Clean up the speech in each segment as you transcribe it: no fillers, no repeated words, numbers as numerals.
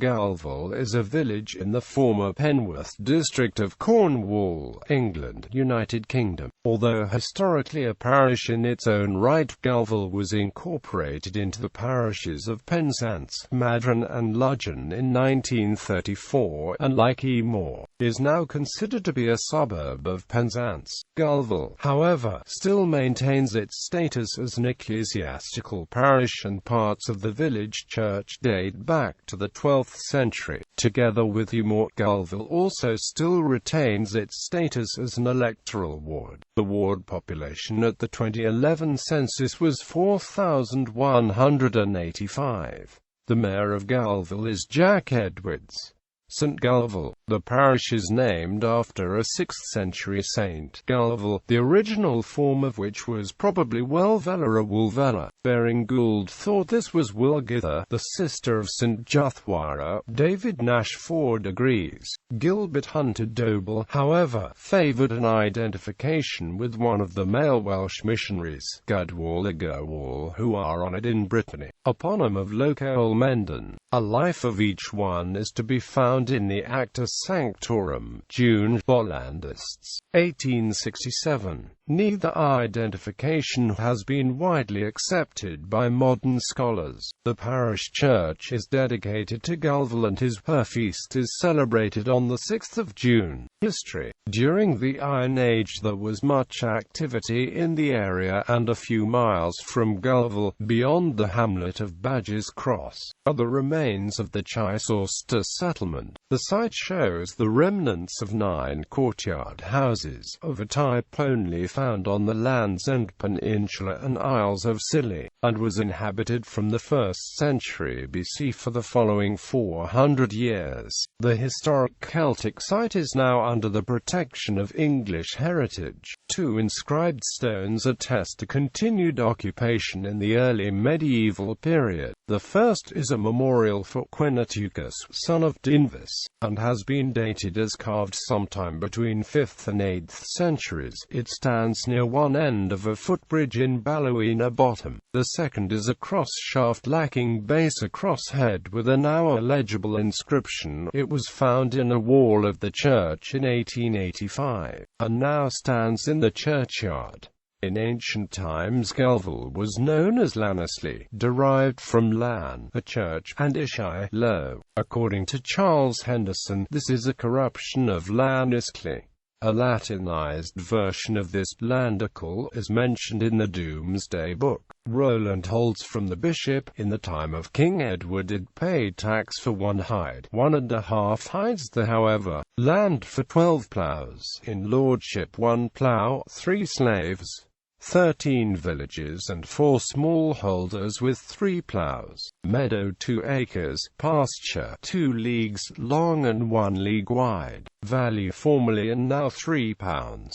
Gulval is a village in the former Penwith district of Cornwall, England, United Kingdom. Although historically a parish in its own right, Gulval was incorporated into the parishes of Penzance, Madron and Ludgvan in 1934, and like Heamoor, is now considered to be a suburb of Penzance. Gulval, however, still maintains its status as an ecclesiastical parish, and parts of the village church date back to the 12th century. Together with Heamoor, Gulval also still retains its status as an electoral ward. The ward population at the 2011 census was 4,185. The mayor of Gulval is Jack Edwards. St.Gulval. The parish is named after a 6th-century saint, Gulval, the original form of which was probably Welvela or Wulvela. Baring Gould thought this was Wilgitha, the sister of St. Juthwara. David Nash Ford agrees. Gilbert Hunter Doble, however, favoured an identification with one of the male Welsh missionaries, Gudwal or Gurwal, who are honoured in Brittany. Eponym of Local Mendon. A life of each one is to be found in the Acta Sanctorum, June, Bollandists, 1867. Neither identification has been widely accepted by modern scholars. The parish church is dedicated to Gulval and her feast is celebrated on the 6th of June. History. During the Iron Age there was much activity in the area, and a few miles from Gulval, beyond the hamlet of Badger's Cross, are the remains of the Chichester settlement. The site shows the remnants of 9 courtyard houses, of a type only found on the Land's End Peninsula and Isles of Scilly, and was inhabited from the 1st century BC for the following 400 years. The historic Celtic site is now under the protection of English heritage. 2 inscribed stones attest to continued occupation in the early medieval period. The first is a memorial for Quinatucus, son of Dinvis, and has been dated as carved sometime between 5th and 8th centuries. It stands near one end of a footbridge in Ballowina Bottom. The second is a cross shaft lacking base, a crosshead with a now illegible inscription. It was found in a wall of the church in 1885, and now stands in the churchyard. In ancient times Gulval was known as Lannesley, derived from Lan, a church, and Ishai, low. According to Charles Henderson, this is a corruption of Lannescley. A Latinized version of this, Landical, is mentioned in the Domesday Book. Roland holds from the bishop, in the time of King Edward it paid tax for 1 hide, 1½ hides the however, land for 12 ploughs, in lordship 1 plough, 3 slaves, 13 villages and 4 smallholders with 3 ploughs, meadow 2 acres, pasture 2 leagues long and 1 league wide, value formerly and now £3.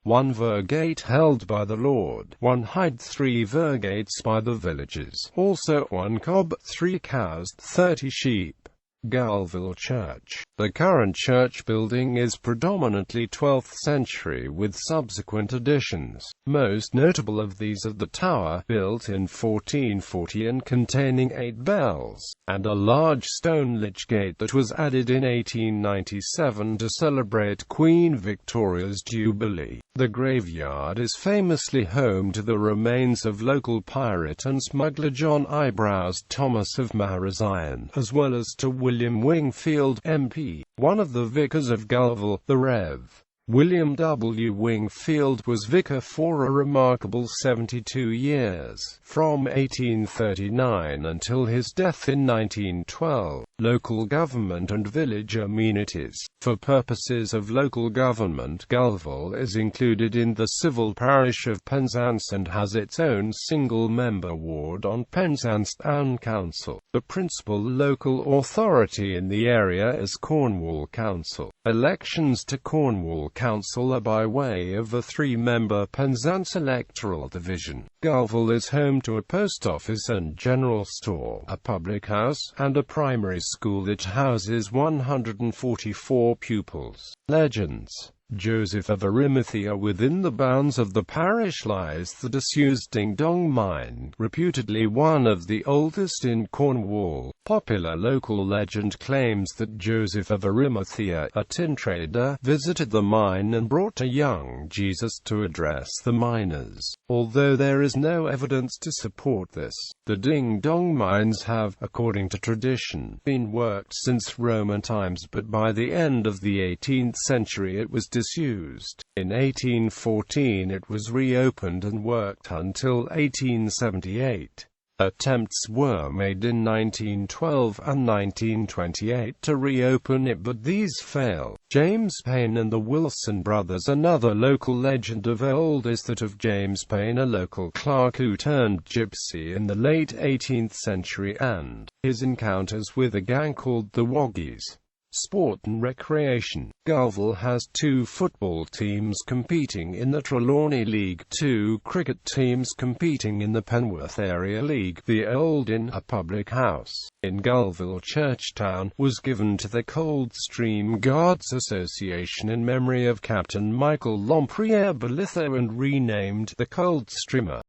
1 virgate held by the lord, 1 hide 3 virgates by the villages, also 1 cob, 3 cows, 30 sheep. Gulval Church. The current church building is predominantly 12th century with subsequent additions. Most notable of these are the tower, built in 1440 and containing 8 bells, and a large stone lich gate that was added in 1897 to celebrate Queen Victoria's Jubilee. The graveyard is famously home to the remains of local pirate and smuggler John Eyebrows Thomas of Marazion, as well as to William Wingfield, MP. One of the vicars of Gulval, the Rev. William W. Wingfield, was vicar for a remarkable 72 years, from 1839 until his death in 1912. Local government and village amenities. For purposes of local government, Gulval is included in the civil parish of Penzance and has its own single-member ward on Penzance Town Council. The principal local authority in the area is Cornwall Council. Elections to Cornwall Council are by way of a 3-member Penzance electoral division. Gulval is home to a post office and general store, a public house, and a primary school that houses 144 pupils. Legends. Joseph of Arimathea. Within the bounds of the parish lies the disused Ding Dong mine, reputedly one of the oldest in Cornwall. Popular local legend claims that Joseph of Arimathea, a tin trader, visited the mine and brought a young Jesus to address the miners. Although there is no evidence to support this, the Ding Dong mines have, according to tradition, been worked since Roman times, but by the end of the 18th century it was disused. In 1814 it was reopened and worked until 1878. Attempts were made in 1912 and 1928 to reopen it, but these failed. James Pain and the Wilson brothers. Another local legend of old is that of James Pain, a local clerk who turned gypsy in the late 18th century, and his encounters with a gang called the Woggies. Sport and recreation. Gulval has 2 football teams competing in the Trelawney League, 2 cricket teams competing in the Penwith Area League. The Old Inn, a public house in Gulval Churchtown, was given to the Coldstream Guards Association in memory of Captain Michael Lompriere Belitho and renamed the Coldstreamer.